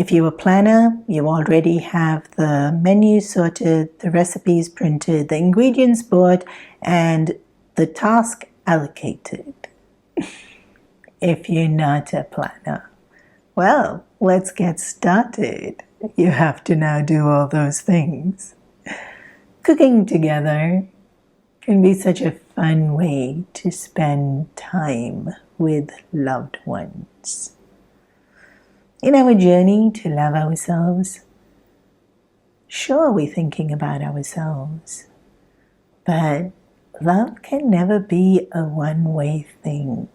If you're a planner, you already have the menu sorted, the recipes printed, the ingredients bought, and the task allocated. If you're not a planner, well, let's get started. You have to now do all those things. Cooking together can be such a fun way to spend time with loved ones. In our journey to love ourselves, sure, we're thinking about ourselves, but love can never be a one-way thing.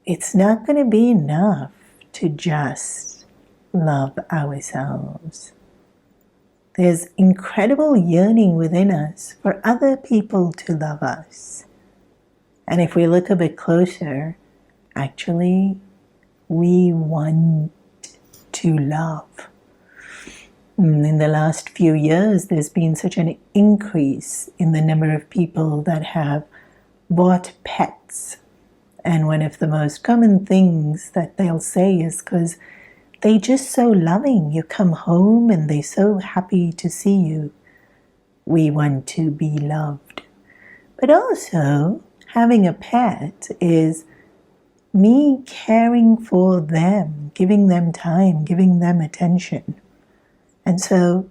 It's not going to be enough to just love ourselves. There's incredible yearning within us for other people to love us. And if we look a bit closer, actually, we want to love. In the last few years, there's been such an increase in the number of people that have bought pets. And one of the most common things that they'll say is because they're just so loving. You come home and they're so happy to see you. We want to be loved. But also, having a pet is me caring for them, giving them time, giving them attention. And so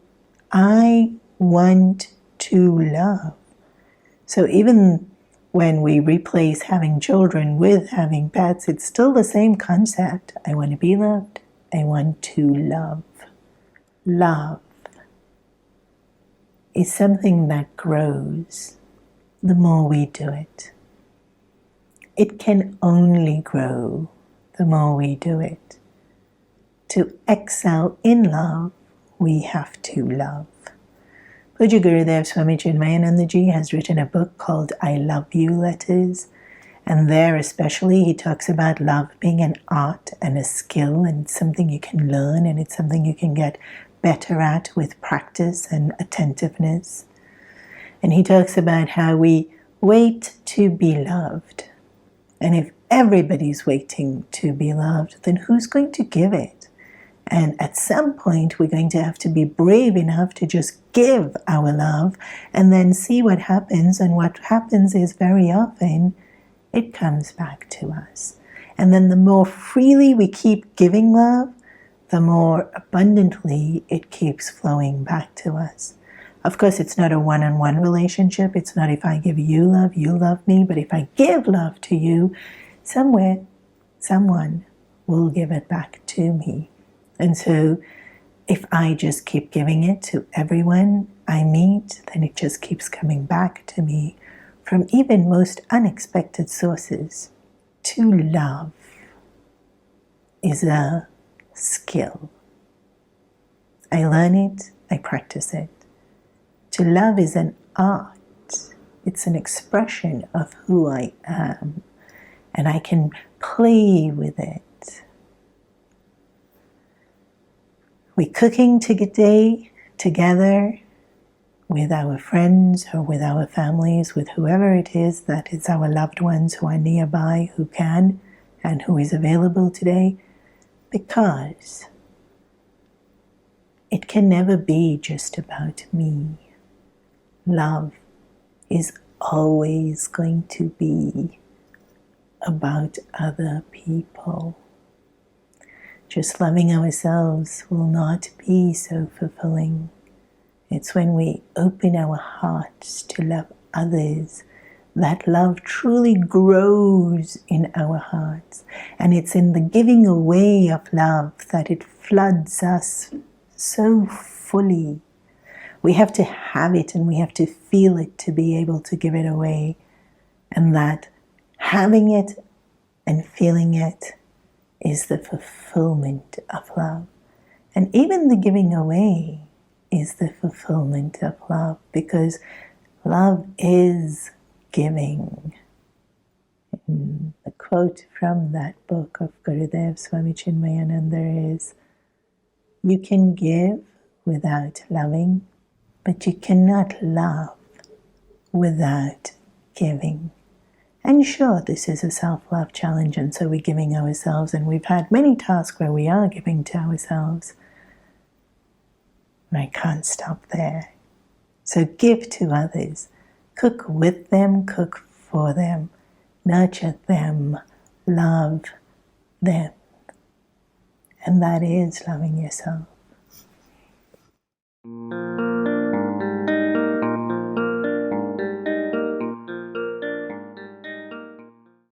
I want to love. So even when we replace having children with having pets, it's still the same concept. I want to be loved. I want to love. Love is something that grows the more we do it. It can only grow the more we do it. To excel in love, we have to love. Puja Gurudev Swami Chinmayananda has written a book called I Love You Letters, and there especially he talks about love being an art and a skill, and it's something you can learn, and it's something you can get better at with practice and attentiveness. And he talks about how we wait to be loved. And if everybody's waiting to be loved, then who's going to give it? And at some point, we're going to have to be brave enough to just give our love and then see what happens. And what happens is very often, it comes back to us. And then the more freely we keep giving love, the more abundantly it keeps flowing back to us. Of course, it's not a one-on-one relationship. It's not if I give you love me. But if I give love to you, somewhere, someone will give it back to me. And so if I just keep giving it to everyone I meet, then it just keeps coming back to me from even most unexpected sources. To love is a skill. I learn it, I practice it. To love is an art. It's an expression of who I am, and I can play with it. We're cooking today together with our friends or with our families, with whoever it is that is our loved ones who are nearby, who can and who is available today, because it can never be just about me. Love is always going to be about other people. Just loving ourselves will not be so fulfilling. It's when we open our hearts to love others that love truly grows in our hearts. And it's in the giving away of love that it floods us so fully. We have to have it and we have to feel it to be able to give it away. And that having it and feeling it is the fulfillment of love. And even the giving away is the fulfillment of love, because love is giving. And the quote from that book of Gurudev Swami Chinmayananda is, "You can give without loving, but you cannot love without giving." And sure, this is a self-love challenge, and so we're giving ourselves, and we've had many tasks where we are giving to ourselves. And I can't stop there. So give to others. Cook with them, cook for them, nurture them, love them. And that is loving yourself.